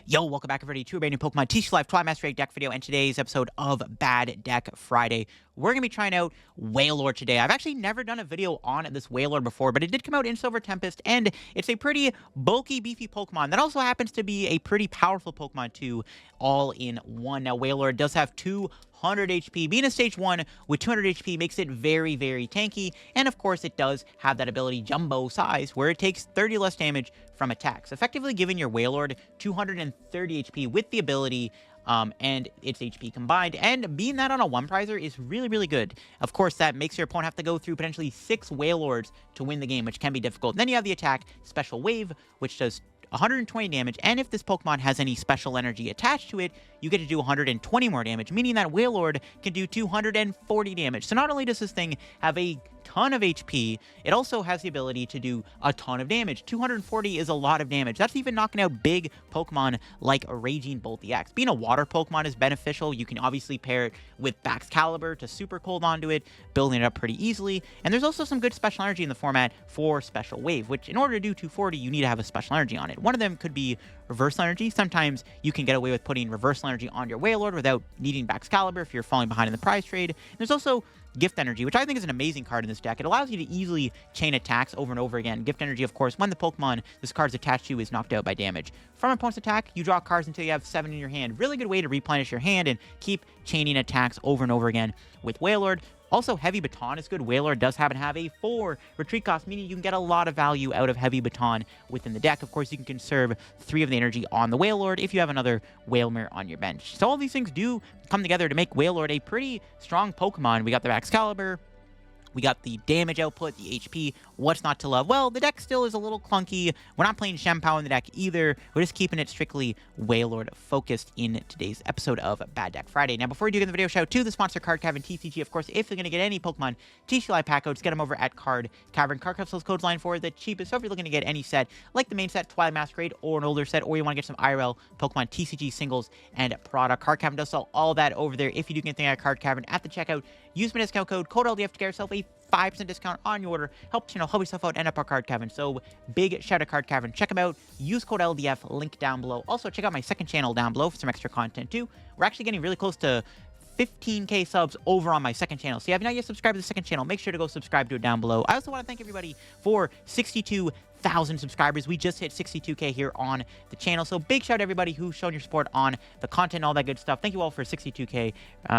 Yo, welcome back everybody to a brand new Pokemon TCG Live Master Deck video, and today's episode of Bad Deck Friday. We're going to be trying out Wailord today. I've actually never done a video on this Wailord before, but it did come out in Silver Tempest, and it's a pretty bulky, beefy Pokemon that also happens to be a pretty powerful Pokemon too, all in one. Now, Wailord does have 200 HP. Being a stage 1 with 200 HP makes it very, very tanky, and of course it does have that ability Jumbo Size, where it takes 30 less damage from attacks, effectively giving your Wailord 230 HP with the ability and its HP combined, and being that on a one prizer is really, really good. Of course, that makes your opponent have to go through potentially 6 Wailords to win the game, which can be difficult. Then you have the attack Special Wave, which does 120 damage, and if this Pokemon has any special energy attached to it, you get to do 120 more damage, meaning that Wailord can do 240 damage. So not only does this thing have a ton of HP, it also has the ability to do a ton of damage. 240 is a lot of damage. That's even knocking out big Pokemon like Raging Bolt EX. Being a water Pokemon is beneficial. You can obviously pair it with Baxcalibur to super cold onto it, building it up pretty easily. And there's also some good special energy in the format for Special Wave, which in order to do 240, you need to have a special energy on it. One of them could be Reversal Energy. Sometimes you can get away with putting Reversal Energy on your Wailord without needing Baxcalibur if you're falling behind in the prize trade. And there's also Gift Energy, which I think is an amazing card in this deck. It allows you to easily chain attacks over and over again. Gift Energy, of course, when the Pokemon this card's attached to is knocked out by damage from an opponent's attack, you draw cards until you have 7 in your hand. Really good way to replenish your hand and keep chaining attacks over and over again with Wailord. Also, Heavy Baton is good. Wailord does happen to have a 4 retreat cost, meaning you can get a lot of value out of Heavy Baton within the deck. Of course, you can conserve 3 of the energy on the Wailord if you have another Wailmer on your bench. So all these things do come together to make Wailord a pretty strong Pokemon. We got the Baxcalibur, we got the damage output, the HP. What's not to love? Well, the deck still is a little clunky. We're not playing Shenpao in the deck either. We're just keeping it strictly Wailord focused in today's episode of Bad Deck Friday. Now, before we do get in the video, shout out to the sponsor, Card Cavern TCG. Of course, if you're going to get any Pokemon TCG Live pack codes, get them over at Card Cavern. Card Cavern sells codes line for the cheapest. So if you're looking to get any set, like the main set, Twilight Masquerade, or an older set, or you want to get some IRL Pokemon TCG singles and product, Card Cavern does sell all that over there. If you do get anything at Card Cavern at the checkout, use my discount code LDF to get yourself a 5% discount on your order. Help yourself out and up our Card Cavern. So big shout out Card Cavern. Check them out. Use code LDF, link down below. Also check out my second channel down below for some extra content too. We're actually getting really close to 15k subs over on my second channel. So if you're not yet subscribed to the second channel, make sure to go subscribe to it down below. I also want to thank everybody for 62,000 subscribers. We just hit 62k here on the channel. So big shout out to everybody who's shown your support on the content and all that good stuff. Thank you all for 62k.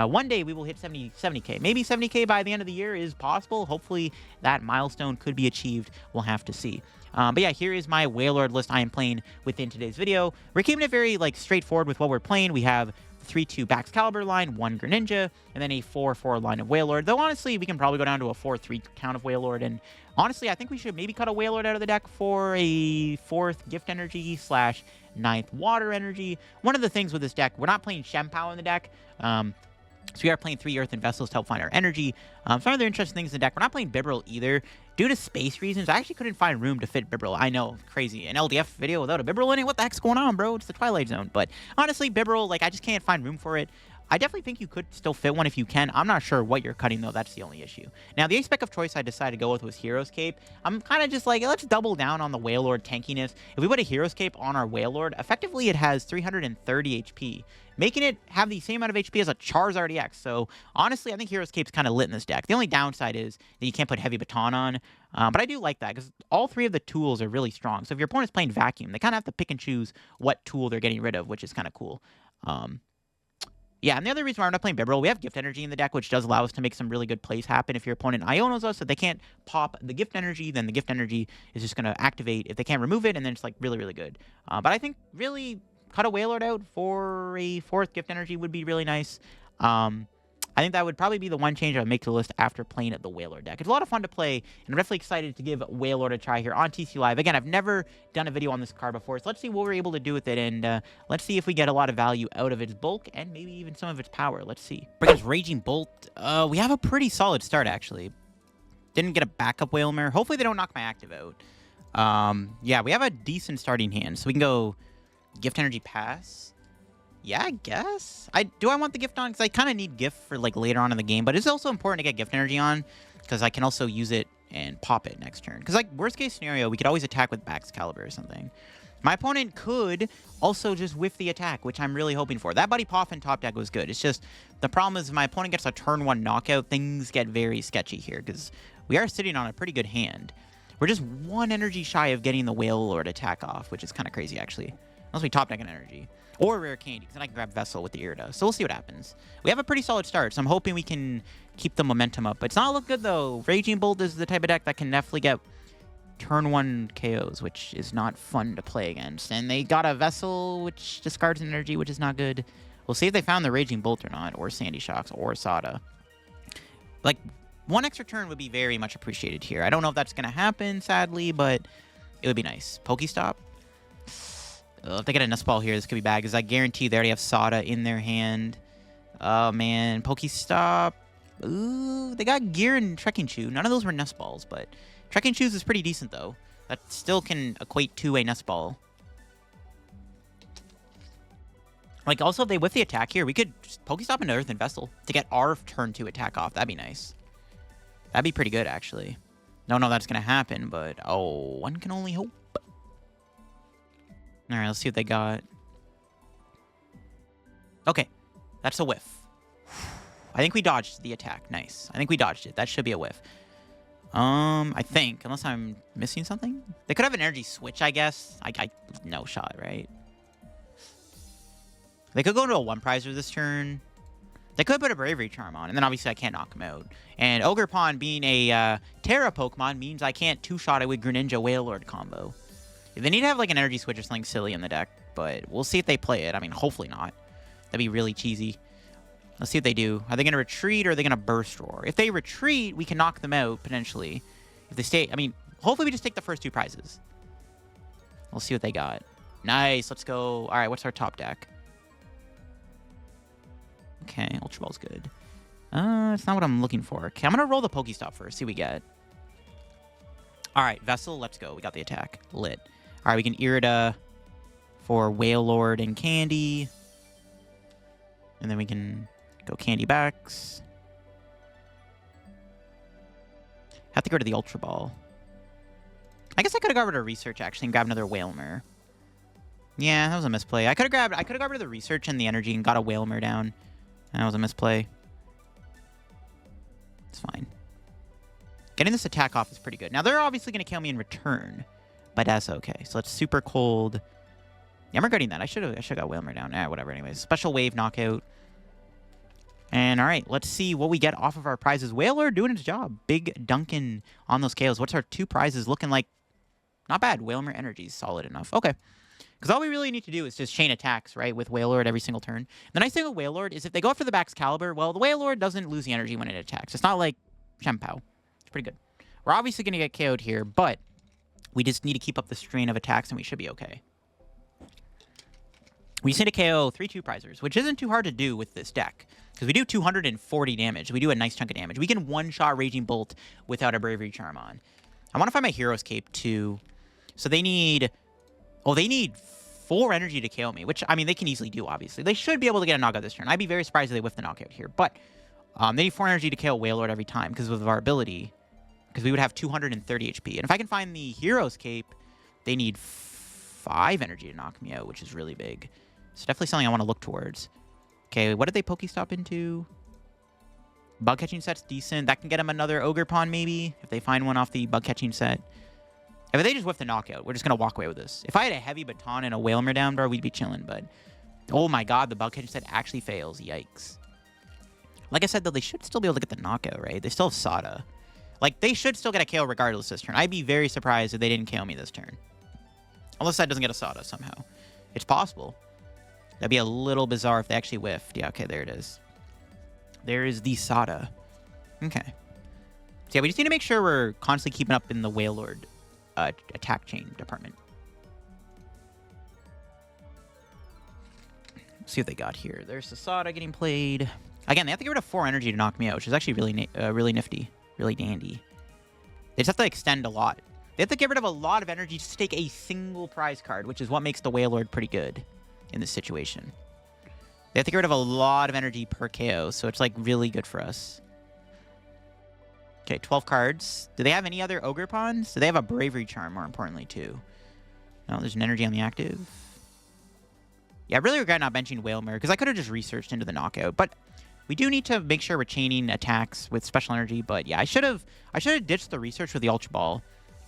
One day we will hit 70k. Maybe 70k by the end of the year is possible. Hopefully that milestone could be achieved. We'll have to see. But yeah, here is my Wailord list I am playing within today's video. We're keeping it very straightforward with what we're playing. We have 3-2 Baxcalibur line, 1 Greninja, and then a 4-4 line of Wailord. Though honestly, we can probably go down to a 4-3 count of Wailord. And honestly, I think we should maybe cut a Wailord out of the deck for a 4th Gift Energy / 9th Water Energy. One of the things with this deck, we're not playing Shenpao in the deck. So we are playing 3 Earthen Vessels to help find our energy. Some other interesting things in the deck. We're not playing Bibarel either. Due to space reasons, I actually couldn't find room to fit Bibarel. I know, crazy. An LDF video without a Bibarel in it? What the heck's going on, bro? It's the Twilight Zone. But honestly, Bibarel, I just can't find room for it. I definitely think you could still fit one if you can. I'm not sure what you're cutting, though. That's the only issue. Now, the spec of choice I decided to go with was Hero's Cape. I'm kind of just let's double down on the Wailord tankiness. If we put a Hero's Cape on our Wailord, effectively it has 330 HP, making it have the same amount of HP as a Charizard EX. So, honestly, I think Hero's Cape's kind of lit in this deck. The only downside is that you can't put Heavy Baton on. But I do like that, because all 3 of the tools are really strong. So if your opponent's playing Vacuum, they kind of have to pick and choose what tool they're getting rid of, which is kind of cool. Yeah, and the other reason why we're not playing Bibarel, we have Gift Energy in the deck, which does allow us to make some really good plays happen. If your opponent Ionos us, if they can't pop the Gift Energy, then the Gift Energy is just going to activate if they can't remove it, and then it's really, really good. But I think really cut a Wailord out for a 4th Gift Energy would be really nice. I think that would probably be the one change I would make to the list after playing at the Wailord deck. It's a lot of fun to play, and I'm definitely excited to give Wailord a try here on TC Live. Again, I've never done a video on this card before, so let's see what we're able to do with it, and let's see if we get a lot of value out of its bulk and maybe even some of its power. Let's see. Against Raging Bolt, we have a pretty solid start, actually. Didn't get a backup Wailmer. Hopefully they don't knock my active out. Yeah, we have a decent starting hand, so we can go Gift Energy Pass. Yeah, I guess. Do I want the gift on? Because I kind of need gift for later on in the game, but it's also important to get gift energy on because I can also use it and pop it next turn. Because worst case scenario, we could always attack with Baxcalibur or something. My opponent could also just whiff the attack, which I'm really hoping for. That Buddy Poffin top deck was good. It's just, the problem is if my opponent gets a turn 1 knockout, things get very sketchy here, because we are sitting on a pretty good hand. We're just 1 energy shy of getting the Wailord attack off, which is kind of crazy, actually. Unless we top deck an energy. Or Rare Candy, because then I can grab Vessel with the Irida. So we'll see what happens. We have a pretty solid start, so I'm hoping we can keep the momentum up. But it's not looking good, though. Raging Bolt is the type of deck that can definitely get turn 1 KOs, which is not fun to play against. And they got a Vessel, which discards an energy, which is not good. We'll see if they found the Raging Bolt or not, or Sandy Shocks, or Sada. Like, 1 extra turn would be very much appreciated here. I don't know if that's going to happen, sadly, but it would be nice. Pokestop. If they get a Nest Ball here, this could be bad, because I guarantee they already have Sada in their hand. Oh, man. Pokestop. Ooh, they got Gear and Trekking Chew. None of those were Nest Balls, but Trekking Chews is pretty decent, though. That still can equate to a Nest Ball. Like, also, if they whiff the attack here, we could just Pokestop into Earthen Vessel to get our turn 2 attack off. That'd be nice. That'd be pretty good, actually. Don't know if that's going to happen, but, oh, one can only hope. All right, let's see what they got. Okay, that's a whiff. I think we dodged the attack. Nice. I think we dodged it. That should be a whiff. I think, unless I'm missing something. They could have an energy switch, I guess. No shot, right? They could go into a 1-prizer this turn. They could put a Bravery Charm on, and then obviously I can't knock him out. And Ogerpon being a Terra Pokemon means I can't 2-shot it with Greninja Wailord combo. They need to have like an energy switch or something silly in the deck, but we'll see if they play it. I mean, hopefully not. That'd be really cheesy. Let's see what they do. Are they going to retreat or are they going to Burst Roar? If they retreat, we can knock them out, potentially. If they stay, I mean, hopefully we just take the first 2 prizes. We'll see what they got. Nice, let's go. All right, what's our top deck? Okay, Ultra Ball's good. It's not what I'm looking for. Okay, I'm going to roll the Pokestop first, see what we get. All right, Vessel, let's go. We got the attack. Lit. All right, we can Irida for Wailord and Candy. And then we can go Candy backs. Have to go to the Ultra Ball. I guess I could have got rid of Research, actually, and grabbed another Wailmer. Yeah, that was a misplay. I could have got rid of the Research and the energy and got a Wailmer down. That was a misplay. It's fine. Getting this attack off is pretty good. Now, they're obviously going to kill me in return, but that's okay. So let's Super Cold. Yeah, I'm regretting that. I should have got Wailmer down. Whatever. Anyways, Special Wave knockout. And all right, let's see what we get off of our prizes. Wailord doing its job. Big Duncan on those KOs. What's our 2 prizes looking like? Not bad. Wailmer energy is solid enough. Okay. Because all we really need to do is just chain attacks, right, with Wailord every single turn. The nice thing with Wailord is if they go after the Baxcalibur, well, the Wailord doesn't lose the energy when it attacks. It's not like Shempao. It's pretty good. We're obviously going to get KO'd here, but we just need to keep up the strain of attacks, and we should be okay. We just need to KO 3 2-prizers, which isn't too hard to do with this deck. Because we do 240 damage. We do a nice chunk of damage. We can 1-shot Raging Bolt without a Bravery Charm on. I want to find my Hero's Cape, too. So they need... Oh, they need 4 energy to KO me, which, I mean, they can easily do, obviously. They should be able to get a knockout this turn. I'd be very surprised if they whiff the knockout here. But they need 4 energy to KO Wailord every time because of our ability. Because we would have 230 HP. And if I can find the Hero's Cape, they need 5 energy to knock me out, which is really big. It's definitely something I want to look towards. Okay, what did they Pokestop into? Bug Catching Set's decent. That can get them another Ogerpon, maybe, if they find one off the Bug Catching Set. If they just whiff the knockout, we're just going to walk away with this. If I had a Heavy Baton and a Wailmer down, bro, we'd be chilling, but... Oh my god, the Bug Catching Set actually fails. Yikes. Like I said, though, they should still be able to get the knockout, right? They still have Sada. Like, they should still get a KO regardless this turn. I'd be very surprised if they didn't KO me this turn. Unless that doesn't get a Sada somehow. It's possible. That'd be a little bizarre if they actually whiffed. Yeah, okay, there it is. There is the Sada. Okay. So yeah, we just need to make sure we're constantly keeping up in the Wailord attack chain department. Let's see what they got here. There's the Sada getting played. Again, they have to get rid of 4 energy to knock me out, which is actually really nifty. Really dandy. They just have to extend a lot. They have to get rid of a lot of energy just to take a single prize card, which is what makes the Wailord pretty good in this situation. They have to get rid of a lot of energy per KO, so it's like really good for us. Okay, 12 cards. Do they have any other Ogerpons? Do they have a Bravery Charm, more importantly, too? No, there's an energy on the active. Yeah, I really regret not benching Wailmer, because I could have just researched into the knockout. But we do need to make sure we're chaining attacks with special energy. But yeah, I should have ditched the research with the Ultra Ball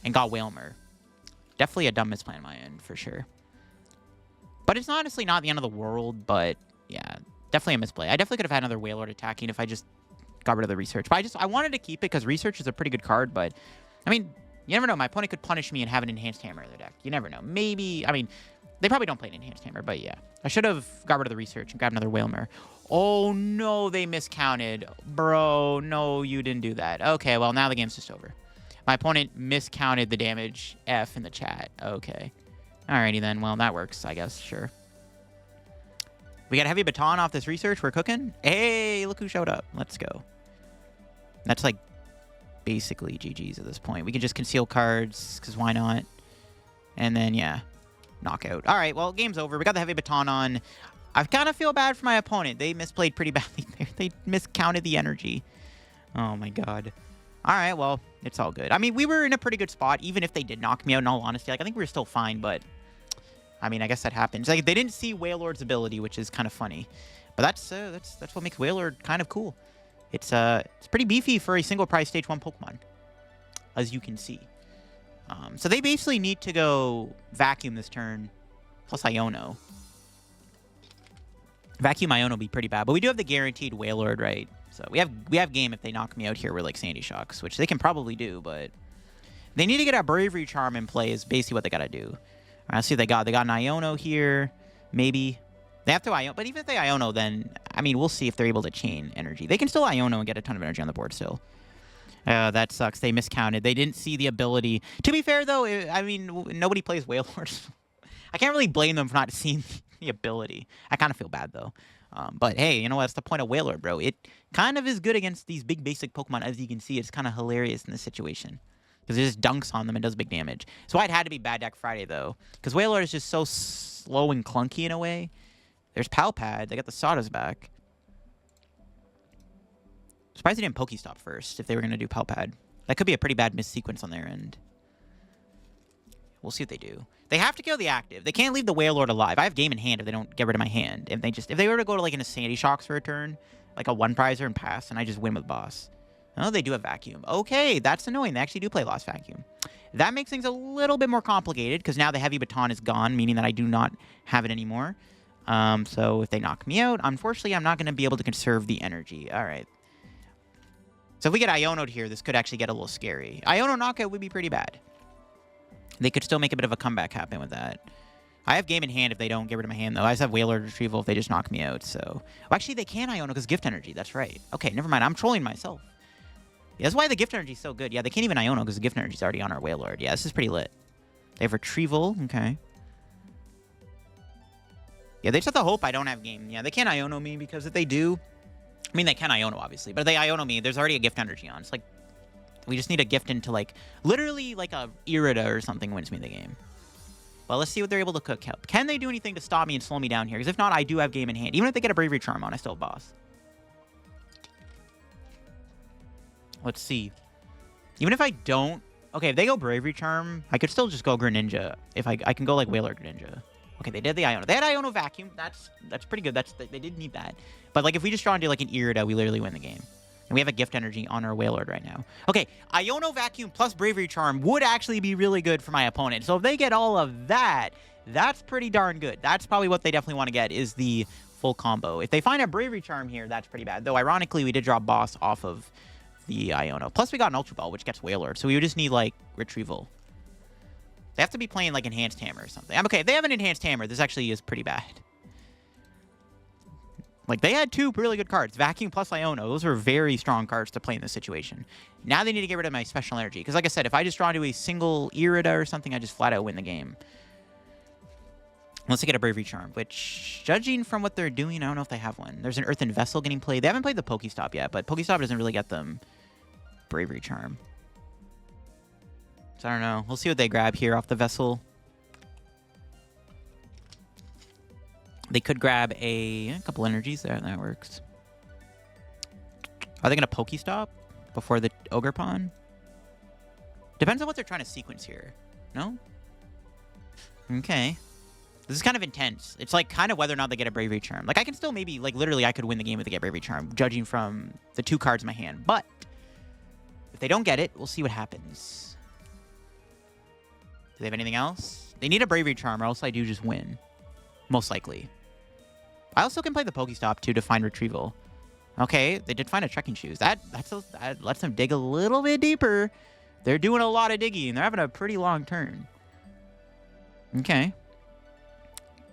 and got Wailmer. Definitely a dumb misplay on my end, for sure. But it's honestly not the end of the world, but yeah, definitely a misplay. I definitely could have had another Wailord attacking if I just got rid of the research. But I wanted to keep it because research is a pretty good card, but I mean, you never know. My opponent could punish me and have an enhanced hammer in their deck. You never know. Maybe, I mean, they probably don't play an enhanced hammer, but yeah. I should have got rid of the research and grabbed another Wailmer. Oh no, they miscounted. Bro, no, you didn't do that. Okay, well, now the game's just over. My opponent miscounted the damage F in the chat. Okay. Alrighty then. Well, that works, I guess. Sure. We got a Heavy Baton off this research. We're cooking. Hey, look who showed up. Let's go. That's like basically GG's at this point. We can just conceal cards, because why not? And then, yeah, knockout. All right, well, game's over. We got the Heavy Baton on. I kind of feel bad for my opponent. They misplayed pretty badly there. They miscounted the energy. Oh, my God. All right, well, it's all good. I mean, we were in a pretty good spot, even if they did knock me out, in all honesty. Like, I think we were still fine, but I mean, I guess that happens. Like, they didn't see Wailord's ability, which is kind of funny. But that's what makes Wailord kind of cool. It's pretty beefy for a single prize stage 1 Pokemon, as you can see. So they basically need to go Vacuum this turn, plus Iono. Vacuum Iono would be pretty bad, but we do have the guaranteed Wailord, right? So we have game if they knock me out here with like Sandy Shocks, which they can probably do, but they need to get a Bravery Charm in play is basically what they got to do. All right, let's see what they got. They got an Iono here, maybe. They have to Iono, but even if they Iono, then, I mean, we'll see if they're able to chain energy. They can still Iono and get a ton of energy on the board still. That sucks. They miscounted. They didn't see the ability. To be fair, though, I mean, nobody plays Wailord. I can't really blame them for not seeing the ability. I kind of feel bad, though. But hey, you know what? That's the point of Wailord, bro. It kind of is good against these big basic Pokemon. As you can see, it's kind of hilarious in this situation. Because it just dunks on them and does big damage. So it had to be Bad Deck Friday, though. Because Wailord is just so slow and clunky in a way. There's PAL Pad. They got the Sawdust back. Surprised they didn't Pokestop first if they were going to do PAL Pad. That could be a pretty bad missequence on their end. We'll see what they do. They have to kill the active. They can't leave the Wailord alive. I have game in hand if they don't get rid of my hand. If they were to go to like an Sandy Shocks for a turn, like a one prizer and pass, and I just win with boss. Oh, they do have Vacuum. Okay, that's annoying. They actually do play Lost Vacuum. That makes things a little bit more complicated because now the Heavy Baton is gone, meaning that I do not have it anymore. So if they knock me out, unfortunately, I'm not going to be able to conserve the energy. All right. So if we get Iono'd here, this could actually get a little scary. Iono knockout would be pretty bad. They could still make a bit of a comeback happen with that. I have game in hand if they don't get rid of my hand, though. I just have Wailord Retrieval if they just knock me out, so... Well, actually, they can Iono because Gift Energy. That's right. Okay, never mind. I'm trolling myself. Yeah, that's why the Gift Energy is so good. Yeah, they can't even Iono because the Gift Energy is already on our Wailord. Yeah, this is pretty lit. They have Retrieval. Okay. Yeah, they just have to hope I don't have game. Yeah, they can't Iono me because if they do... I mean, they can Iono, obviously. But if they Iono me, there's already a Gift Energy on. It's like... We just need a gift into, like... Literally, like a Irida or something wins me the game. Well, let's see what they're able to cook. Can they do anything to stop me and slow me down here? Because if not, I do have game in hand. Even if they get a Bravery Charm on, I still have boss. Let's see. Even if I don't... Okay, if they go Bravery Charm, I could still just go Greninja. If I can go, like, Wailord Greninja. Okay, they did the Iono. They had Iono Vacuum. That's pretty good. They did need that. But, like, if we just draw into, like, an Irida, we literally win the game. And we have a Gift Energy on our Wailord right now. Okay, Iono Vacuum plus Bravery Charm would actually be really good for my opponent. So if they get all of that, that's pretty darn good. That's probably what they definitely want to get is the full combo. If they find a Bravery Charm here, that's pretty bad. Though, ironically, we did draw Boss off of the Iono. Plus, we got an Ultra Ball, which gets Wailord. So we would just need, like, Retrieval. They have to be playing, like, Enhanced Hammer or something. Okay, if they have an Enhanced Hammer, this actually is pretty bad. Like, they had two really good cards. Vacuum plus Iono. Those are very strong cards to play in this situation. Now they need to get rid of my special energy. Because, like I said, if I just draw into a single Irida or something, I just flat out win the game. Unless they get a Bravery Charm, which, judging from what they're doing, I don't know if they have one. There's an Earthen Vessel getting played. They haven't played the Pokestop yet, but Pokestop doesn't really get them Bravery Charm. So I don't know. We'll see what they grab here off the Vessel. They could grab a couple energies there. That works. Are they going to Pokestop before the Ogerpon? Depends on what they're trying to sequence here. No? Okay. This is kind of intense. It's like kind of whether or not they get a Bravery Charm. Like I can still maybe, like literally I could win the game if they get Bravery Charm, judging from the 2 cards in my hand. But if they don't get it, we'll see what happens. Do they have anything else? They need a Bravery Charm or else I do just win. Most likely. I also can play the Pokestop too to find Retrieval. Okay, they did find a Trekking Shoes. That lets them dig a little bit deeper. They're doing a lot of digging. They're having a pretty long turn. Okay.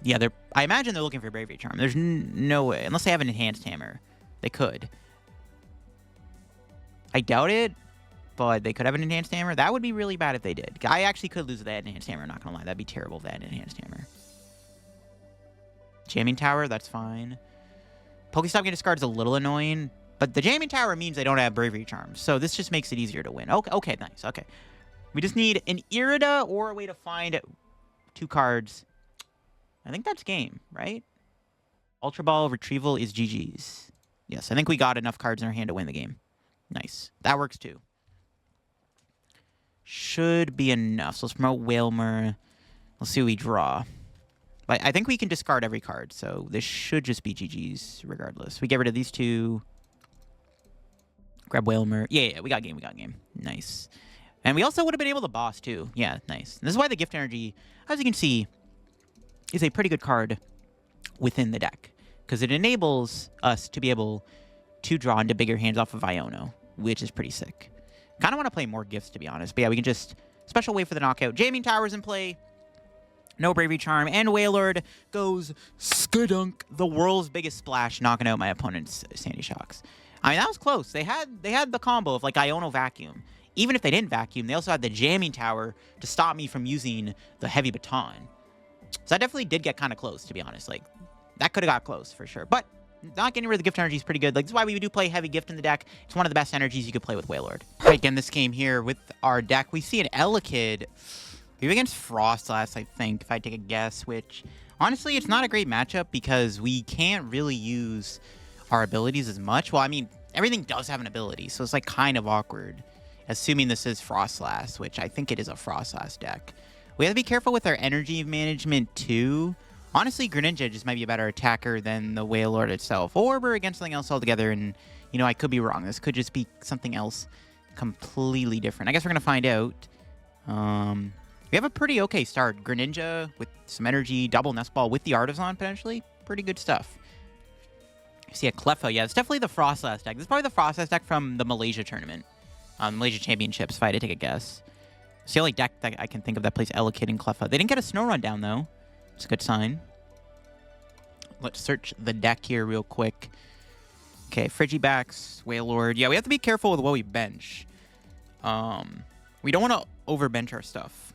Yeah, I imagine they're looking for Bravery Charm. There's no way. Unless they have an Enhanced Hammer. They could. I doubt it, but they could have an Enhanced Hammer. That would be really bad if they did. I actually could lose with that Enhanced Hammer, not gonna lie. That'd be terrible if they had an Enhanced Hammer. Jamming Tower, that's fine. Pokestop getting discarded is a little annoying, but the Jamming Tower means they don't have Bravery Charms, so this just makes it easier to win. Okay, nice. Okay. We just need an Irida or a way to find 2 cards. I think that's game, right? Ultra Ball Retrieval is GG's. Yes, I think we got enough cards in our hand to win the game. Nice. That works too. Should be enough. So let's promote Wailmer. Let's see what we draw. But I think we can discard every card, so this should just be GG's regardless. We get rid of these 2. Grab Wailmer. Yeah, we got game. Nice. And we also would have been able to boss too. Yeah, nice. And this is why the Gift Energy, as you can see, is a pretty good card within the deck, because it enables us to be able to draw into bigger hands off of Iono, which is pretty sick. Kind of want to play more gifts, to be honest. But yeah, we can just special wait for the knockout. Jamming Tower's in play. No Bravery Charm. And Wailord goes skadunk. The world's biggest splash, knocking out my opponent's Sandy Shocks. I mean, that was close. They had the combo of like Iono Vacuum. Even if they didn't vacuum, they also had the Jamming Tower to stop me from using the Heavy Baton. So that definitely did get kind of close, to be honest. Like, that could have got close for sure. But not getting rid of the Gift Energy is pretty good. Like, this is why we do play Heavy Gift in the deck. It's one of the best energies you could play with Wailord. All right, again, this game here with our deck, we see an Elekid. Maybe against Froslass, I think, if I take a guess, which, honestly, it's not a great matchup because we can't really use our abilities as much. Well, I mean, everything does have an ability, so it's, like, kind of awkward. Assuming this is Froslass, which I think it is a Froslass deck. We have to be careful with our energy management, too. Honestly, Greninja just might be a better attacker than the Wailord itself. Or we're against something else altogether, and, you know, I could be wrong. This could just be something else completely different. I guess we're going to find out. We have a pretty okay start. Greninja with some energy, double Nest Ball with the Artisan, potentially. Pretty good stuff. I see a Cleffa. Yeah, it's definitely the Froslass deck. This is probably the Froslass deck from the Malaysia tournament. Malaysia Championships, if I had to take a guess. It's the only deck that I can think of that plays Elekid and Cleffa. They didn't get a Snow Run down, though. It's a good sign. Let's search the deck here real quick. Okay, Frigibax, Wailord. Yeah, we have to be careful with what we bench. We don't want to overbench our stuff,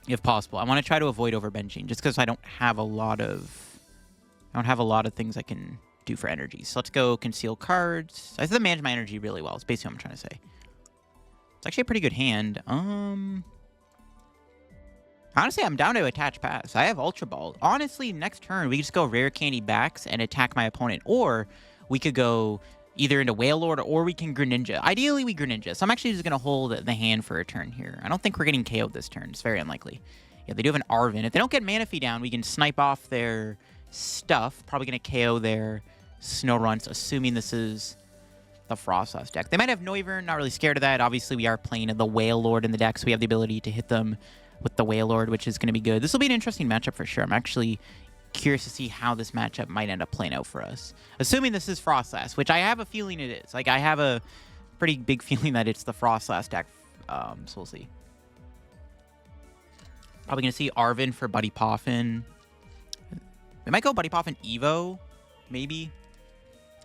if possible. I want to try to avoid overbenching, just because I don't have a lot of things I can do for energy. So let's go conceal cards. I have to manage my energy really well. It's basically what I'm trying to say. It's actually a pretty good hand. Honestly, I'm down to attach pass. I have Ultra Ball. Honestly, next turn, we could just go Rare Candy Bax and attack my opponent. Or we could go either into Wailord or we can Greninja. Ideally, we Greninja. So I'm actually just going to hold the hand for a turn here. I don't think we're getting KO'd this turn. It's very unlikely. Yeah, they do have an Arven. If they don't get Manaphy down, we can snipe off their stuff. Probably going to KO their Snow Runs, assuming this is the Froslass deck. They might have Noivern, not really scared of that. Obviously, we are playing the Wailord in the deck, so we have the ability to hit them with the Wailord, which is going to be good. This will be an interesting matchup for sure. I'm actually curious to see how this matchup might end up playing out for us. Assuming this is Froslass, which I have a feeling it is. Like, I have a pretty big feeling that it's the Froslass deck, so we'll see. Probably going to see Arven for Buddy Poffin. They might go Buddy Poffin Evo, maybe.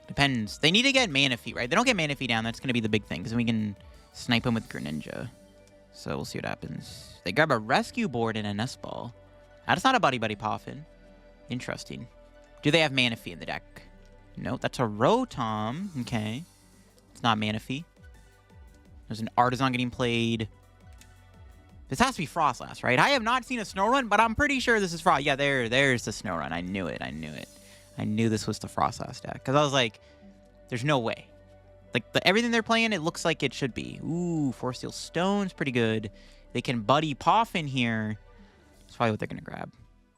Depends. They need to get Manaphy, right? They don't get Manaphy down. That's going to be the big thing, because we can snipe him with Greninja. So we'll see what happens. They grab a Rescue Board and a Nest Ball. That's not a Buddy-Buddy Poffin. Interesting. Do they have Manaphy in the deck? Nope, that's a Rotom. Okay. It's not Manaphy. There's an Artisan getting played. This has to be Froslass, right? I have not seen a Snow Run, but I'm pretty sure this is Frost. Yeah, there's the Snow Run. I knew it. I knew this was the Froslass deck. Because I was like, there's no way. Like, everything they're playing, it looks like it should be. Ooh, Force Steel Stone's pretty good. They can Buddy Poffin here. That's probably what they're going to grab.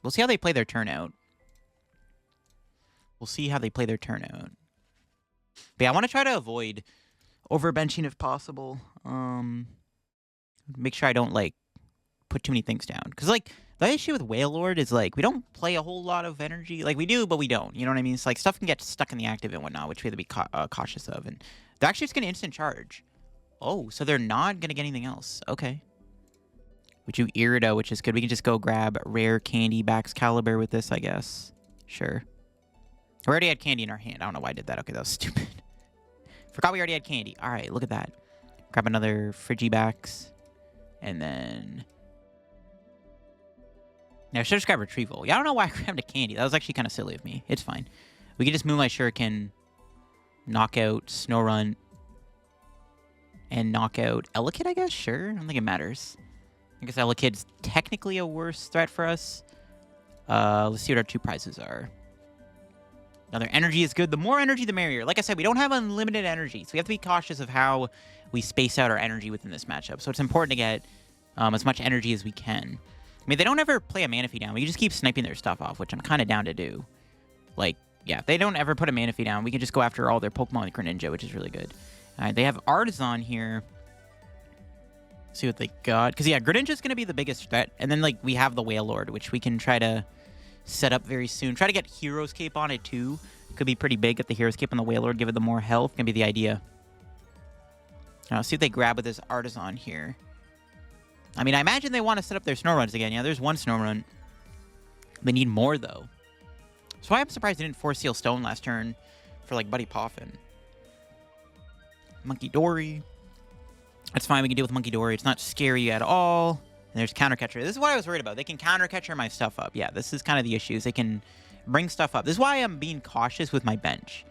We'll see how they play their turn out. We'll see how they play their turn out. But yeah, I want to try to avoid overbenching if possible. Make sure I don't, like, put too many things down. Because, like, the issue with Wailord is, like, we don't play a whole lot of energy. Like, we do, but we don't. You know what I mean? It's like stuff can get stuck in the active and whatnot, which we have to be cautious of. And they're actually just going to instant charge. Oh, so they're not going to get anything else. Okay. We do Irida, which is good. We can just go grab Rare Candy Baxcalibur with this, I guess. Sure. We already had candy in our hand. I don't know why I did that. Okay, that was stupid. Forgot we already had candy. All right, look at that. Grab another Frigibax. And then... yeah, I should just grab Retrieval. Yeah, I don't know why I grabbed a candy. That was actually kind of silly of me. It's fine. We can just move my Shuriken, knock out Snorunt, and knock out Elekid, I guess? Sure. I don't think it matters. I guess Elekid's technically a worse threat for us. Let's see what our two prizes are. Another energy is good. The more energy, the merrier. Like I said, we don't have unlimited energy, so we have to be cautious of how we space out our energy within this matchup. So it's important to get as much energy as we can. I mean, they don't ever play a Manaphy down. We can just keep sniping their stuff off, which I'm kind of down to do. Like, yeah, if they don't ever put a Manaphy down, we can just go after all their Pokemon Greninja, which is really good. All right, they have Artisan here. See what they got. Because, yeah, Greninja's going to be the biggest threat. And then, like, we have the Wailord, which we can try to set up very soon. Try to get Hero's Cape on it, too. Could be pretty big. Get the Hero's Cape on the Wailord. Give it the more health. Gonna be the idea. Now, see what they grab with this Artisan here. I mean, I imagine they want to set up their Snowrunts again. Yeah, there's one Snorunt. They need more, though. So I'm surprised they didn't Force Seal Stone last turn for, like, Buddy Poffin. Monkey Dory. That's fine. We can deal with Monkey Dory. It's not scary at all. And there's Counter Catcher. This is what I was worried about. They can Counter Catcher my stuff up. Yeah, this is kind of the issues. They can bring stuff up. This is why I'm being cautious with my bench.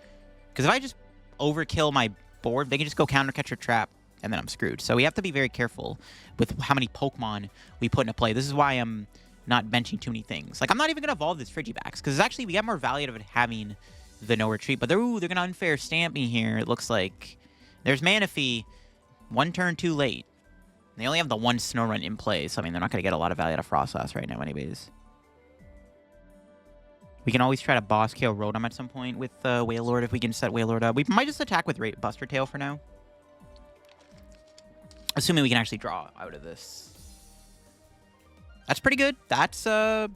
Because if I just overkill my board, they can just go Counter Catcher Trap, and then I'm screwed. So we have to be very careful with how many Pokemon we put into play. This is why I'm not benching too many things. Like, I'm not even going to evolve this Frigibax, because actually we get more value out of it having the no retreat. But they're going to unfair stamp me here, it looks like. There's Manaphy, one turn too late. They only have the one Snorunt in play, so I mean, they're not going to get a lot of value out of Froslass right now anyways. We can always try to Boss KO Rotom at some point with Wailord if we can set Wailord up. We might just attack with Buster Tail for now. Assuming we can actually draw out of this. That's pretty good. That's 3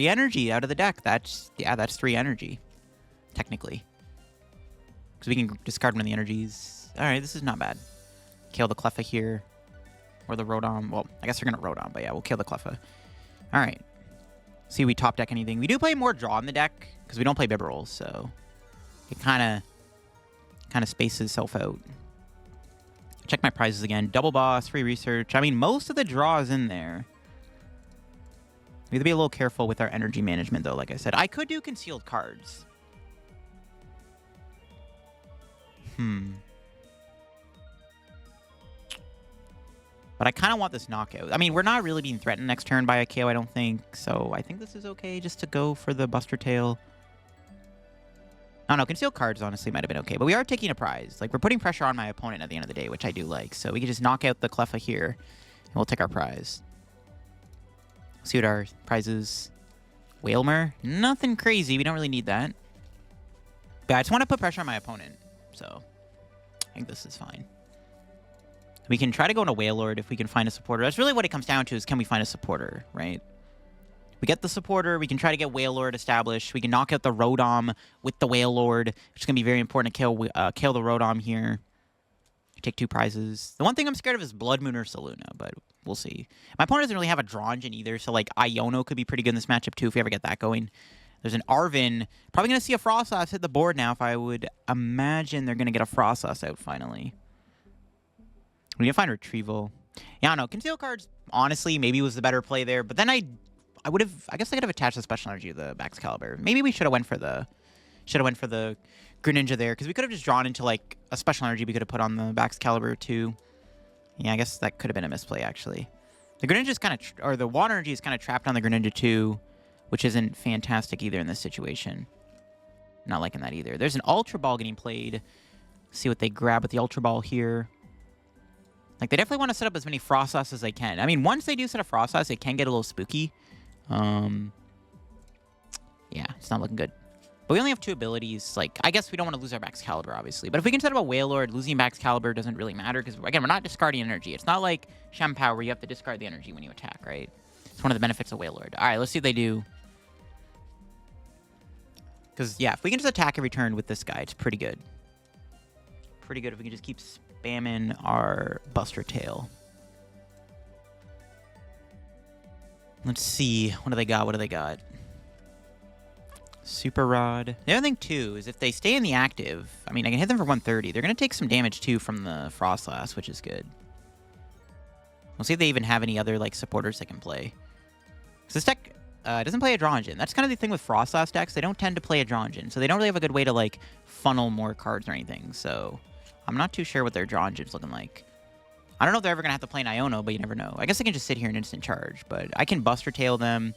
energy out of the deck. That's 3 energy, technically. Because we can discard one of the energies. Alright, this is not bad. Kill the Cleffa here. Or the Rotom. Well, I guess they're going to Rotom, but yeah, we'll kill the Cleffa. Alright. See if we top deck anything. We do play more draw in the deck, because we don't play Bibarel, so it kind of spaces itself out. Check my prizes again. Double boss, free research. I mean, most of the draw is in there. We have to be a little careful with our energy management, though, like I said. I could do concealed cards. But I kind of want this knockout. I mean, we're not really being threatened next turn by a KO, I don't think. So I think this is okay just to go for the Buster Tail. I don't know. Concealed cards, honestly, might have been okay. But we are taking a prize. Like, we're putting pressure on my opponent at the end of the day, which I do like. So we can just knock out the Cleffa here, and we'll take our prize. See what our prize is. Wailmer. Nothing crazy. We don't really need that. But I just want to put pressure on my opponent. So I think this is fine. We can try to go into Wailord if we can find a supporter. That's really what it comes down to, is can we find a supporter, right? We get the supporter. We can try to get Wailord established. We can knock out the Rotom with the Wailord, which is going to be very important to kill the Rotom here. Take 2 prizes. The one thing I'm scared of is Blood Moon or Saluna, but we'll see. My opponent doesn't really have a draw engine either, so like Iono could be pretty good in this matchup too if we ever get that going. There's an Arven. Probably going to see a Froslass hit the board now if I would imagine they're going to get a Froslass out finally. We can find Retrieval. Yeah, I don't know. Conceal cards, honestly, maybe was the better play there. But then I guess I could have attached the special energy of the Baxcalibur. Maybe we should have went for the Greninja there, because we could have just drawn into like a special energy we could have put on the Baxcalibur too. Yeah, I guess that could have been a misplay actually. The Greninja is kind of, or the water energy is kind of trapped on the Greninja too, which isn't fantastic either in this situation. Not liking that either. There's an Ultra Ball getting played. See what they grab with the Ultra Ball here. Like, they definitely want to set up as many Froslass as they can. I mean, once they do set a Froslass, it can get a little spooky. Yeah, it's not looking good. But we only have 2 abilities. Like, I guess we don't want to lose our Baxcalibur, obviously. But if we can set up a Wailord, losing Baxcalibur doesn't really matter. Because, again, we're not discarding energy. It's not like Shenpao where you have to discard the energy when you attack, right? It's one of the benefits of Wailord. All right, let's see what they do. Because, yeah, if we can just attack every turn with this guy, it's pretty good. Pretty good if we can just keep spamming our Buster Tail. Let's see. What do they got? What do they got? Super Rod. The other thing, too, is if they stay in the active, I mean, I can hit them for 130. They're going to take some damage, too, from the Froslass, which is good. We'll see if they even have any other, like, supporters that can play. Because this deck doesn't play a Draw Engine. That's kind of the thing with Froslass decks. They don't tend to play a Draw Engine, so they don't really have a good way to, like, funnel more cards or anything. So I'm not too sure what their Draw Engine's looking like. I don't know if they're ever going to have to play an Iono, but you never know. I guess I can just sit here and instant charge, but I can Buster Tail them.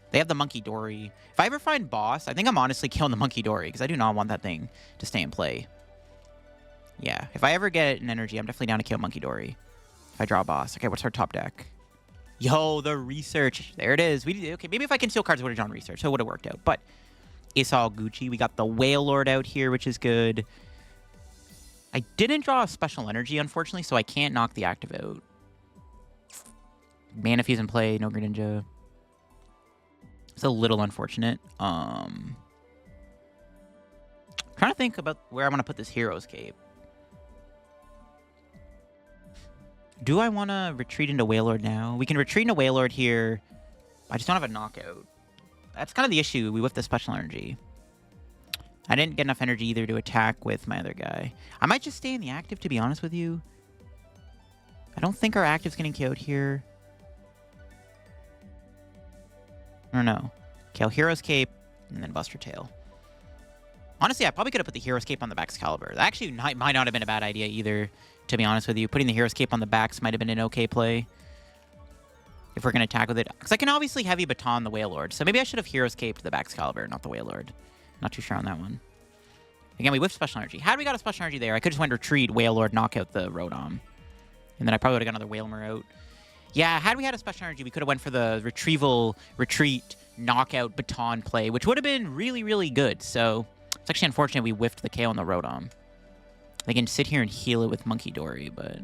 They have the Monkey Dory. If I ever find Boss, I think I'm honestly killing the Monkey Dory, because I do not want that thing to stay in play. Yeah, if I ever get an energy, I'm definitely down to kill Monkey Dory. If I draw a Boss. Okay, what's our top deck? Yo, the Research. There it is. Okay, maybe if I can steal cards, I would have drawn Research, so it would have worked out. But it's all Gucci. We got the Wailord out here, which is good. I didn't draw a Special Energy, unfortunately, so I can't knock the active out. Manaphy's in play, no Greninja. It's a little unfortunate. Trying to think about where I want to put this Hero's Cape. Do I want to retreat into Wailord now? We can retreat into Wailord here. I just don't have a knockout. That's kind of the issue. We whiffed the Special Energy. I didn't get enough energy either to attack with my other guy. I might just stay in the active, to be honest with you. I don't think our active's getting killed here. I don't know. Kill Hero's Cape, and then Buster Tail. Honestly, I probably could have put the Hero's Cape on the Baxcalibur. That actually might not have been a bad idea either, to be honest with you. Putting the Hero's Cape on the Bax might have been an okay play. If we're going to attack with it. Because I can obviously Heavy Baton the Wailord. So maybe I should have Hero's Caped the Baxcalibur, not the Wailord. Not too sure on that one. Again, we whiffed Special Energy. Had we got a Special Energy there, I could just went Retreat, Wailord, knock out the Rotom. And then I probably would have got another Wailmer out. Yeah, had we had a Special Energy, we could have went for the Retrieval, Retreat, Knockout, Baton play, which would have been really, really good. So it's actually unfortunate we whiffed the KO on the Rotom. They can sit here and heal it with Monkey Dory, but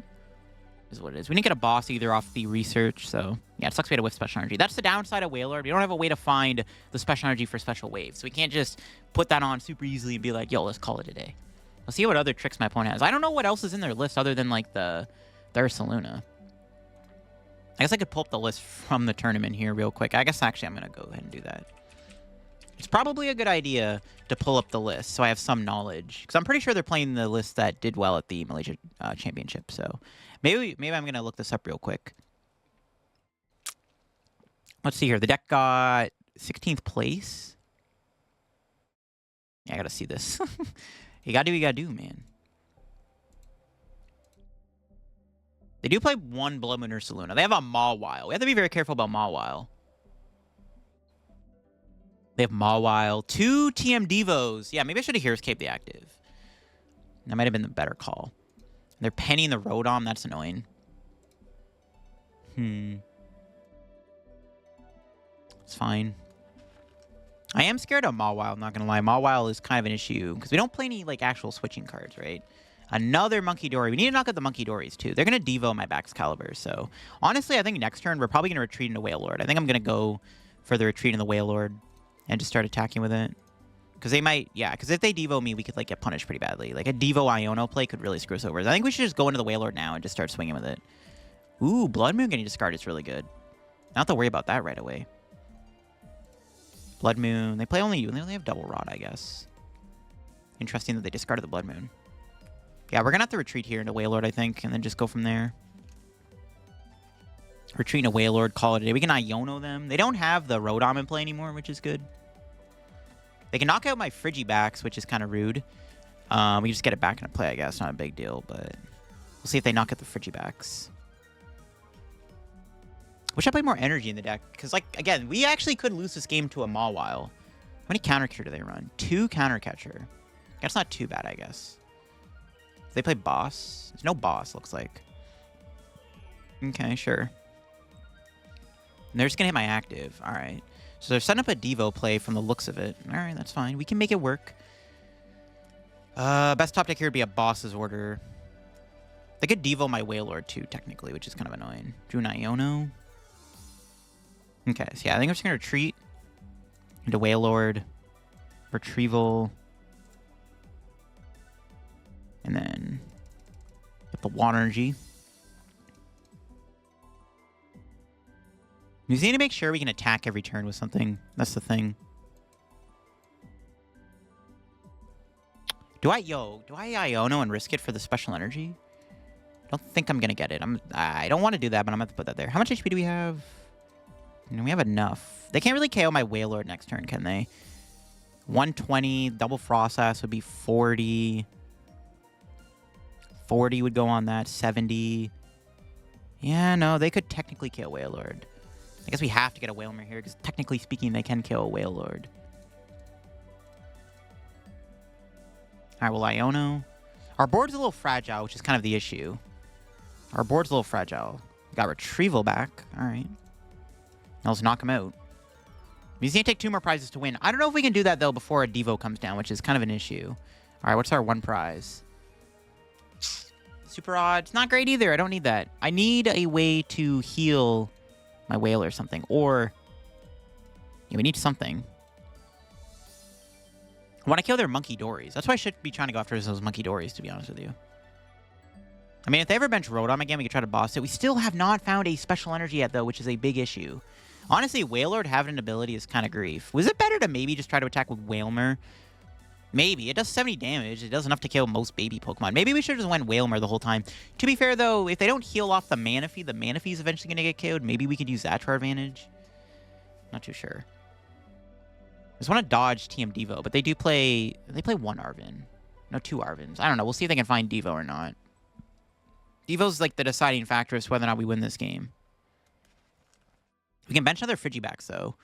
is what it is. We didn't get a boss either off the Research, so yeah, it sucks we had to whiff Special Energy. That's the downside of Wailord. We don't have a way to find the Special Energy for Special Waves, so we can't just put that on super easily and be like, yo, let's call it a day. Let's see what other tricks my opponent has. I don't know what else is in their list other than, like, the Ursaluna. I guess I could pull up the list from the tournament here real quick. I guess actually I'm going to go ahead and do that. It's probably a good idea to pull up the list so I have some knowledge. Because I'm pretty sure they're playing the list that did well at the Malaysia Championship. So maybe I'm going to look this up real quick. Let's see here. The deck got 16th place. Yeah, I got to see this. You got to do what you got to do, man. They do play one Blood Moon Ursaluna. They have a Mawile. We have to be very careful about Mawile. They have Mawile. 2 TM Devos. Yeah, maybe I should have Hero's Cape the active. That might have been the better call. They're penning the Rotom. That's annoying. It's fine. I am scared of Mawile, not going to lie. Mawile is kind of an issue. Because we don't play any, like, actual switching cards, right? Another Monkey Dory. We need to knock out the Monkey Dories, too. They're going to Devo my Baxcalibur, so... Honestly, I think next turn, we're probably going to retreat into Wailord. I think I'm going to go for the retreat in the Wailord and just start attacking with it. Because they might... Yeah, because if they Devo me, we could, like, get punished pretty badly. Like, a Devo Iono play could really screw us over. I think we should just go into the Wailord now and just start swinging with it. Ooh, Blood Moon getting discarded is really good. Not have to worry about that right away. Blood Moon. They only have Double Rod, I guess. Interesting that they discarded the Blood Moon. Yeah, we're going to have to retreat here into Wailord, I think, and then just go from there. Retreat into Wailord, call it a day. We can Iono them. They don't have the Rotom in play anymore, which is good. They can knock out my Frigibax, which is kind of rude. We just get it back into play, I guess. Not a big deal, but we'll see if they knock out the Frigibax. Wish I played more energy in the deck, because, like, again, we actually could lose this game to a Mawile. How many Counter Catcher do they run? 2 Counter Catcher. That's not too bad, I guess. They play boss? There's no boss, looks like. Okay, sure. And they're just going to hit my active. All right. So they're setting up a Devo play from the looks of it. All right, that's fine. We can make it work. Best top deck here would be a Boss's Order. They could Devo my Wailord too, technically, which is kind of annoying. Drew an Iono. Okay, so yeah, I think I'm just going to retreat into Wailord. Retrieval. And then get the Water Energy. We just need to make sure we can attack every turn with something. That's the thing. Do I Iono and risk it for the special energy? I don't think I'm going to get it. I don't want to do that, but I'm going to have to put that there. How much HP do we have? We have enough. They can't really KO my Wailord next turn, can they? 120. Double Froslass would be 40. 40 would go on that. 70. Yeah, no, they could technically kill Wailord. I guess we have to get a Wailmer here, because technically speaking, they can kill a Wailord. Alright, well, Iono. Our board's a little fragile, which is kind of the issue. Our board's a little fragile. We got Retrieval back. Alright. Now let's knock him out. We just need to take 2 more prizes to win. I don't know if we can do that, though, before a Devo comes down, which is kind of an issue. Alright, what's our 1 prize? Super odd. It's not great either. I don't need that. I need a way to heal my whale or something. Or, yeah, we need something. I want to kill their Monkey Dories. That's why I should be trying to go after those Monkey Dories, to be honest with you. I mean, if they ever bench Rotom again, we could try to boss it. We still have not found a special energy yet, though, which is a big issue. Honestly, Wailord having an ability is kind of grief. Was it better to maybe just try to attack with Wailmer? Maybe. It does 70 damage. It does enough to kill most baby Pokemon. Maybe we should have just went Wailmer the whole time. To be fair, though, if they don't heal off the Manaphy is eventually going to get KO'd. Maybe we could use that to our advantage. Not too sure. I just want to dodge TM Devo, but they do play... They play 1 Arven. No, 2 Arvens. I don't know. We'll see if they can find Devo or not. Devo's like the deciding factor as to whether or not we win this game. We can bench another Frigibax, though.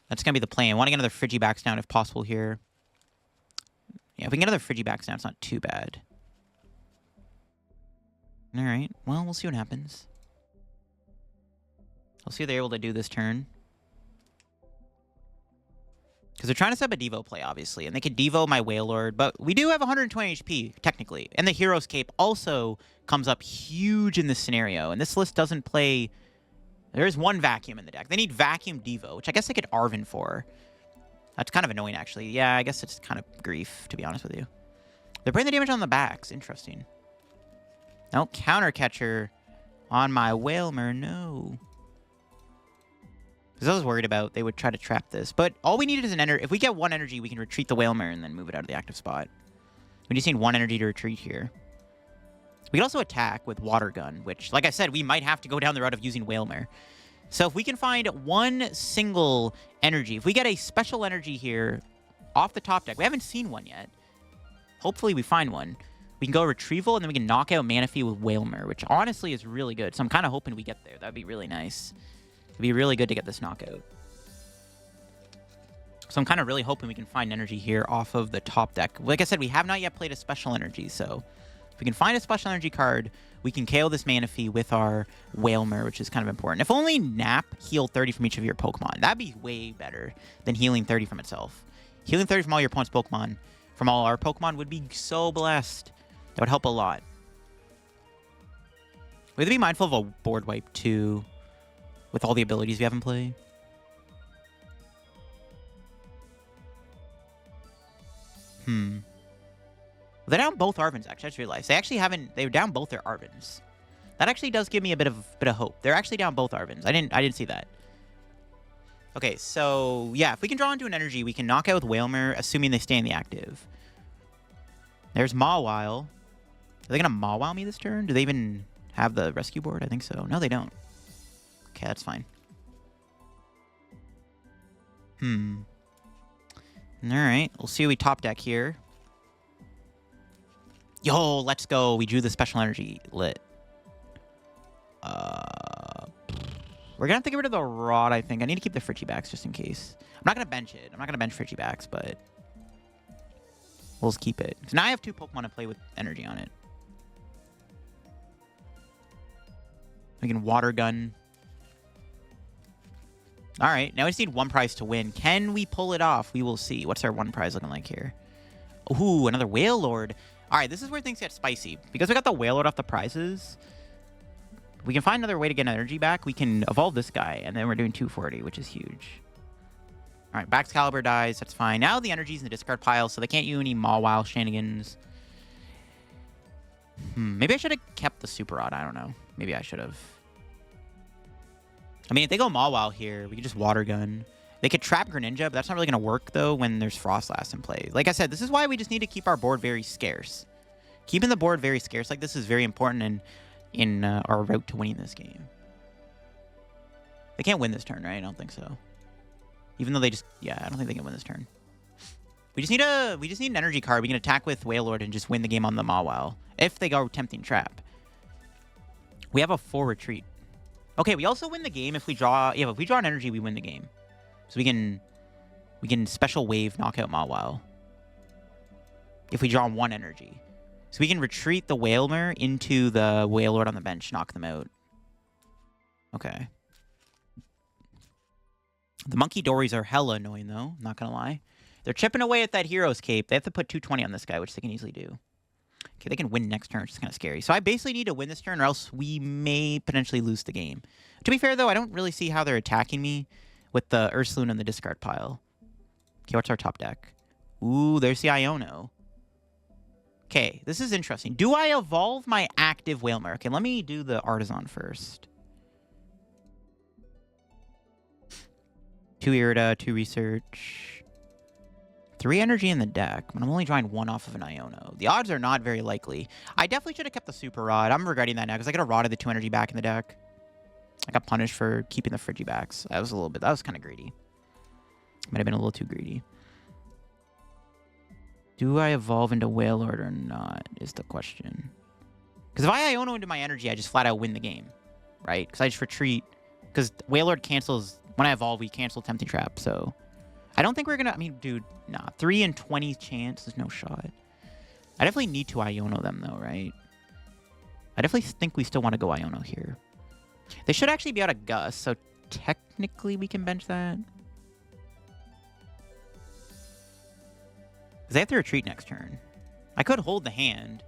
That's going to be the plan. I want to get another Frigibax down if possible here. Yeah, if we can get another Frigibax down, it's not too bad. Alright, well, we'll see what happens. I'll see what they're able to do this turn. Because they're trying to set up a Devo play, obviously. And they could Devo my Wailord, but we do have 120 HP, technically. And the Hero's Cape also comes up huge in this scenario. And this list doesn't play... There is 1 Vacuum in the deck. They need Vacuum Devo, which I guess they could Arven for. That's kind of annoying, actually. Yeah, I guess it's kind of grief, to be honest with you. They're putting the damage on the backs. Interesting. No, Counter Catcher on my Wailmer. No. Because I was worried about they would try to trap this. But all we needed is an energy. If we get 1 energy, we can retreat the Wailmer and then move it out of the active spot. We just need 1 energy to retreat here. We can also attack with Water Gun, which, like I said, we might have to go down the route of using Wailmer. So if we can find 1 single energy, if we get a special energy here off the top deck, we haven't seen one yet. Hopefully we find one. We can go Retrieval, and then we can knock out Manaphy with Wailmer, which honestly is really good. So I'm kind of hoping we get there. That would be really nice. It'd be really good to get this knockout. So I'm kind of really hoping we can find energy here off of the top deck. Like I said, we have not yet played a special energy, so if we can find a special energy card, we can KO this Manaphy with our Wailmer, which is kind of important. If only Nap healed 30 from each of your Pokemon, that'd be way better than healing 30 from itself. Healing 30 from all your opponent's Pokemon, from all our Pokemon, would be so blessed. That would help a lot. We have to be mindful of a board wipe, too, with all the abilities we have in play. They're down both Arvens, actually. I just realized. They actually haven't... They were down both their Arvens. That actually does give me a bit of hope. They're actually down both Arvens. I didn't see that. Okay, so... Yeah, if we can draw into an energy, we can knock out with Wailmer, assuming they stay in the active. There's Mawile. Are they going to Mawile me this turn? Do they even have the rescue board? I think so. No, they don't. Okay, that's fine. Alright, we'll see what we top deck here. Yo, let's go. We drew the special energy lit. We're going to have to get rid of the Rod, I think. I need to keep the Frigibax just in case. I'm not going to bench it. I'm not going to bench Frigibax, but we'll just keep it. So now I have 2 Pokemon to play with energy on it. We can Water Gun. All right, now we just need one prize to win. Can we pull it off? We will see. What's our one prize looking like here? Ooh, another Wailord. All right, this is where things get spicy. Because we got the Wailord off the prizes, we can find another way to get energy back. We can evolve this guy, and then we're doing 240, which is huge. All right, Baxcalibur dies. That's fine. Now the energy's in the discard pile, so they can't use any Mawile shenanigans. Maybe I should have kept the Super Rod. I don't know. Maybe I should have. I mean, if they go Mawile here, we could just Water Gun. They could trap Greninja, but that's not really going to work, though, when there's Froslass in play. Like I said, this is why we just need to keep our board very scarce. Keeping the board very scarce like this is very important in our route to winning this game. They can't win this turn, right? I don't think so. Even though they just... Yeah, I don't think they can win this turn. We just need an energy card. We can attack with Wailord and just win the game on the Mawile. If they go Tempting Trap. We have a full retreat. Okay, we also win the game if we draw... Yeah, if we draw an energy, we win the game. So we can special wave knock out Mawile. If we draw one energy. So we can retreat the Wailmer into the Wailord on the bench, knock them out. Okay. The Monkey Dories are hella annoying, though. Not gonna lie. They're chipping away at that Hero's Cape. They have to put 220 on this guy, which they can easily do. Okay, they can win next turn, which is kind of scary. So I basically need to win this turn, or else we may potentially lose the game. To be fair, though, I don't really see how they're attacking me with the Ursaluna in the discard pile. Okay, what's our top deck? Ooh, there's the Iono. Okay, this is interesting. Do I evolve my active Wailmer? Okay, let me do the Artisan first. 2 Irida, 2 Research. 3 energy in the deck, but I'm only drawing 1 off of an Iono. The odds are not very likely. I definitely should have kept the Super Rod. I'm regretting that now because I could have rotted the 2 energy back in the deck. I got punished for keeping the Frigibax. That was kind of greedy. Might have been a little too greedy. Do I evolve into Wailord or not is the question. Because if I Iono into my energy, I just flat out win the game. Right? Because I just retreat. Because Wailord cancels... When I evolve, we cancel Tempting Trap, so... I don't think we're gonna... I mean, dude, nah. 3 in 20 chance. There's no shot. I definitely need to Iono them, though, right? I definitely think we still want to go Iono here. They should actually be out of Gust, so technically we can bench that. Because they have to retreat next turn. I could hold the hand.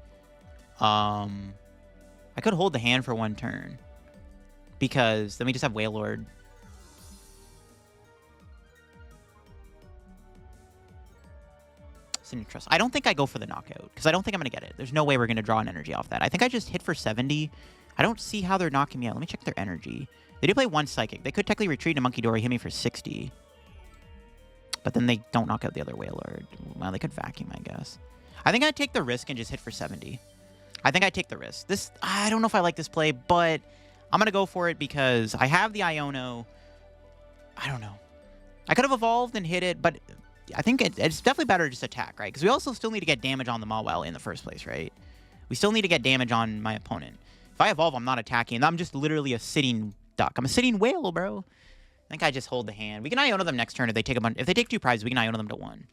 I could hold the hand for 1 turn. Because then we just have Wailord. Interest. I don't think I go for the knockout because I don't think I'm going to get it. There's no way we're going to draw an energy off that. I think I just hit for 70. I don't see how they're knocking me out. Let me check their energy. They do play 1 Psychic. They could technically retreat a Monkey Dory, hit me for 60. But then they don't knock out the other Wailord. Well, they could vacuum, I guess. I think I'd take the risk and just hit for 70. I think I'd take the risk. This, I don't know if I like this play, but I'm going to go for it because I have the Iono. I don't know. I could have evolved and hit it, but... I think it's definitely better to just attack, right? Because we also still need to get damage on the Mawile in the first place, right? We still need to get damage on my opponent. If I evolve, I'm not attacking. I'm just literally a sitting duck. I'm a sitting whale, bro. I think I just hold the hand. We can Iono them next turn if they take a bunch. If they take 2 prizes, we can Iono them to 1.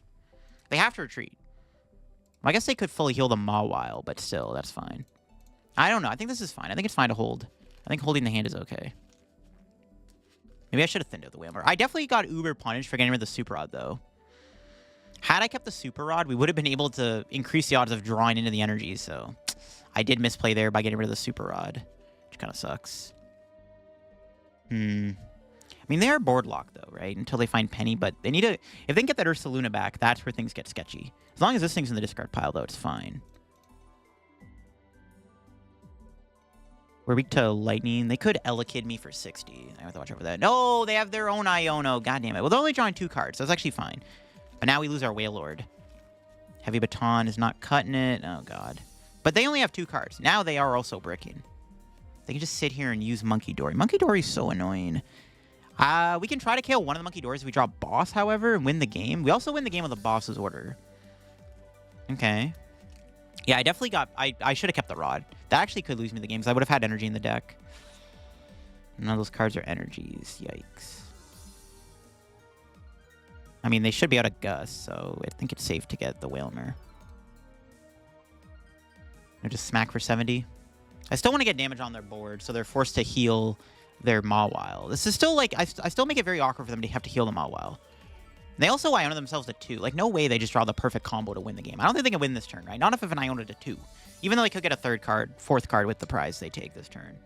They have to retreat. Well, I guess they could fully heal the Mawile, but still, that's fine. I don't know. I think this is fine. I think it's fine to hold. I think holding the hand is okay. Maybe I should have thinned out the Wailmer. I definitely got uber punished for getting rid of the Super Rod, though. Had I kept the Super Rod, we would have been able to increase the odds of drawing into the energy, so I did misplay there by getting rid of the Super Rod, which kind of sucks. I mean, they are board locked, though, right? Until they find Penny, but they need to... If they can get that Ursaluna back, that's where things get sketchy. As long as this thing's in the discard pile, though, it's fine. We're weak to Lightning. They could Elekid me for 60. I have to watch over that. No, they have their own Iono. God damn it. Well, they're only drawing 2 cards. That's actually fine. But now we lose our Wailord. Heavy Baton is not cutting it. Oh, God. But they only have 2 cards. Now they are also bricking. They can just sit here and use Monkey Dory. Monkey Dory is so annoying. We can try to KO one of the Monkey Dories if we draw Boss, however, and win the game. We also win the game with the Boss's order. Okay. Yeah, I definitely got... I should have kept the Rod. That actually could lose me the game, because I would have had energy in the deck. None of those cards are energies. Yikes. I mean, they should be out of Gust, so I think it's safe to get the Wailmer. Or just smack for 70. I still want to get damage on their board, so they're forced to heal their Mawile. This is still, like, I still make it very awkward for them to have to heal the Mawile. They also Iono themselves to 2. Like, no way they just draw the perfect combo to win the game. I don't think they can win this turn, right? Not if an Iono to 2. Even though they could get a 3rd card, 4th card with the prize they take this turn.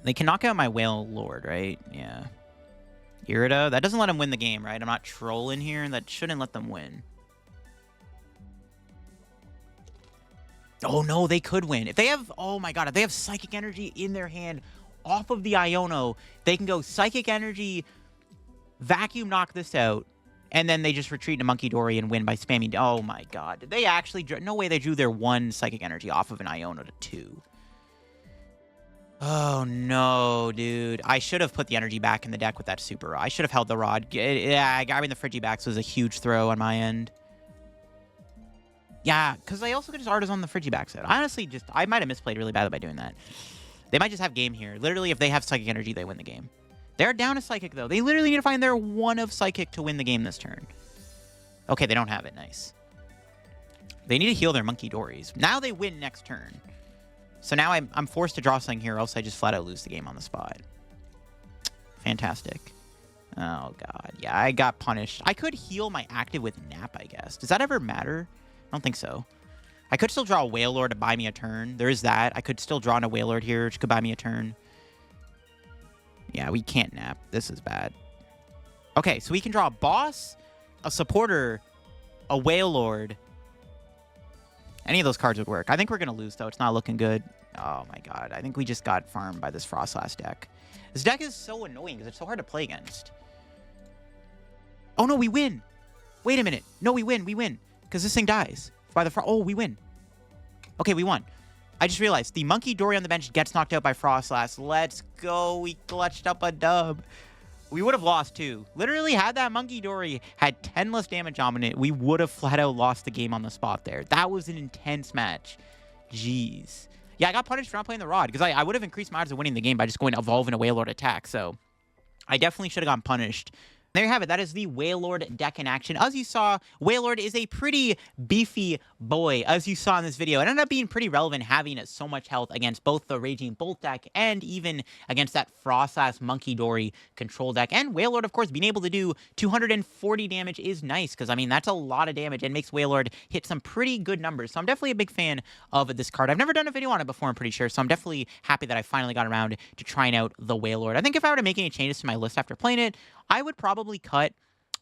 They can knock out my Wailord, right? Yeah. Irida. That doesn't let them win the game, right? I'm not trolling here. That shouldn't let them win. Oh, no, they could win. If they have... Oh, my God. If they have Psychic Energy in their hand off of the Iono, they can go Psychic Energy... Vacuum knock this out, and then they just retreat into Monkey Dory and win by spamming. Oh my God. Did they actually... No way they drew their 1 Psychic Energy off of an Iono to 2. Oh no, dude. I should have put the energy back in the deck with that Super. I should have held the Rod. Yeah, grabbing the Frigibax was a huge throw on my end. Yeah, because they also could just Artisan the Frigibax out. Honestly, I might have misplayed really badly by doing that. They might just have game here. Literally, if they have Psychic Energy, they win the game. They're down a Psychic, though. They literally need to find their 1 of Psychic to win the game this turn. Okay, they don't have it. Nice. They need to heal their Monkey Dories. Now they win next turn. So now I'm forced to draw something here, or else I just flat out lose the game on the spot. Fantastic. Oh, God. Yeah, I got punished. I could heal my active with Nap, I guess. Does that ever matter? I don't think so. I could still draw a Wailord to buy me a turn. There is that. I could still draw in a Wailord here, which could buy me a turn. Yeah, we can't Nap. This is bad. Okay, so we can draw a boss, a supporter, a Wailord. Any of those cards would work. I think we're going to lose, though. It's not looking good. Oh, my God. I think we just got farmed by this Froslass deck. This deck is so annoying because it's so hard to play against. Oh, no, we win. Wait a minute. No, we win. We win. Because this thing dies. By the Oh, we win. Okay, we won. I just realized the Monkey Dory on the bench gets knocked out by Froslass. Let's go. We clutched up a dub. We would have lost, too. Literally, had that Monkey Dory had 10 less damage on it, we would have flat out lost the game on the spot there. That was an intense match. Jeez. Yeah, I got punished for not playing the Rod, because I would have increased my odds of winning the game by just going to Evolve in a Wailord attack, so I definitely should have gotten punished. There you have it. That is the Wailord deck in action. As you saw, Wailord is a pretty beefy boy, as you saw in this video. It ended up being pretty relevant having so much health against both the Raging Bolt deck and even against that Froslass Monkey Dory control deck. And Wailord, of course, being able to do 240 damage is nice, because, I mean, that's a lot of damage and makes Wailord hit some pretty good numbers. So I'm definitely a big fan of this card. I've never done a video on it before, I'm pretty sure, so I'm definitely happy that I finally got around to trying out the Wailord. I think if I were to make any changes to my list after playing it, I would probably cut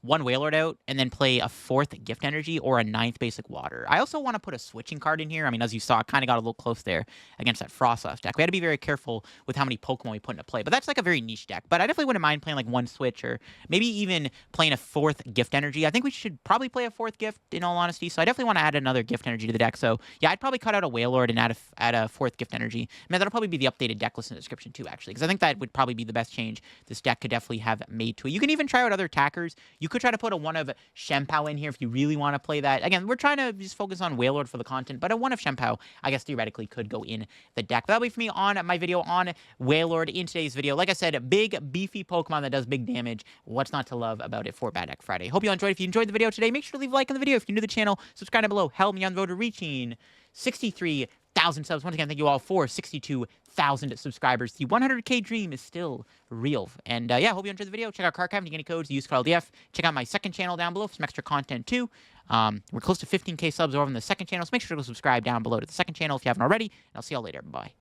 1 Wailord out and then play a 4th Gift Energy or a 9th Basic Water. I also want to put a switching card in here. I mean, as you saw, I kind of got a little close there against that Froslass deck. We had to be very careful with how many Pokemon we put into play, but that's like a very niche deck. But I definitely wouldn't mind playing like 1 switch or maybe even playing a 4th Gift Energy. I think we should probably play a 4th Gift, in all honesty, so I definitely want to add another Gift Energy to the deck. So yeah, I'd probably cut out a Wailord and add a 4th Gift Energy. Man, that'll probably be the updated deck list in the description too, actually, because I think that would probably be the best change this deck could definitely have made to it. You can even try out other attackers. You could try to put a 1 of Shempao in here if you really want to play that. Again, we're trying to just focus on Wailord for the content, but a 1 of Shempao, I guess, theoretically could go in the deck. That'll be for me on my video on Wailord in today's video. Like I said, a big, beefy Pokemon that does big damage. What's not to love about it for Bad Deck Friday? Hope you all enjoyed. If you enjoyed the video today, make sure to leave a like on the video. If you're new to the channel, subscribe down below. Help me on the road to reaching 63,000 subs. Once again, thank you all for 62,000 subscribers. The 100K dream is still real. And yeah, hope you enjoyed the video. Check out Card If you get any codes, use code LDF. Check out my second channel down below for some extra content too. We're close to 15K subs over on the second channel, so make sure to go subscribe down below to the second channel if you haven't already. And I'll see y'all later. Bye.